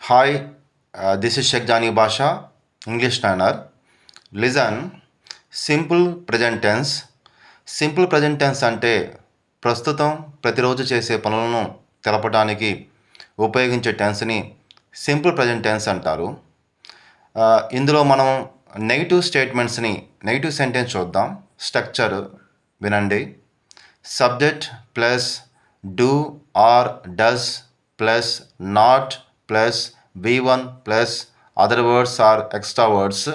Hi, this is Sheikh Jani Basha, English learner. Listen, simple present tense అంటే ప్రస్తుతం ప్రతిరోజు చేసే పనులను తెలపడానికి ఉపయోగించే టెన్స్ని సింపుల్ ప్రజెంట్ టెన్స్ అంటారు. ఇందులో మనం నెగిటివ్ సెంటెన్స్ చూద్దాం. స్ట్రక్చర్ వినండి. Subject plus do or does plus not plus V1 plus other words or extra words.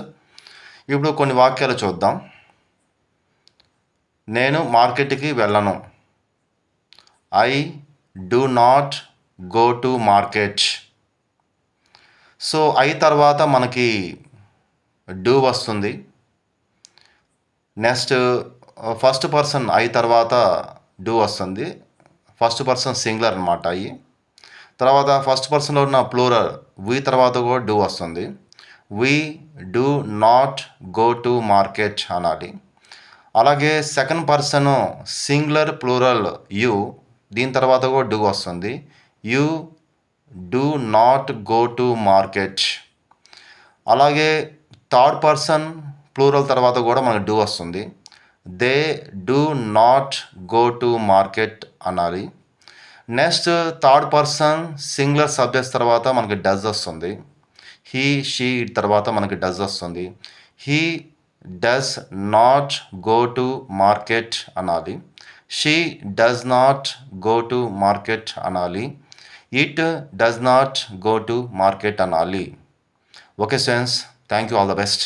ఇప్పుడు కొన్ని వాక్యాలు చూద్దాం. నేను మార్కెట్కి వెళ్ళను. I do not go to market. So I తర్వాత మనకి డూ వస్తుంది. నెక్స్ట్ ఫస్ట్ పర్సన్ ఐ తర్వాత డూ వస్తుంది. ఫస్ట్ పర్సన్ సింగులర్ అనమాట ఐ. తర్వాత ఫస్ట్ పర్సన్లో ఉన్న ప్లూరల్ వి తర్వాత కూడా డూ వస్తుంది. We do not go to market అనాలి. అలాగే second person singular plural you, దీని తర్వాత కూడా డూ వస్తుంది. You do not go to market. అలాగే థర్డ్ పర్సన్ ప్లూరల్ తర్వాత కూడా మనకు డూ వస్తుంది. They do not go to market అనాలి. Next third person singular subjects తర్వాత మనకి డస్ వస్తుంది. హీ షీ తర్వాత మనకి డస్ వస్తుంది. He does not go to market అనాలి. She does not go to market అనాలి. It does not go to market అనాలి. Okay friends, thank you, all the best.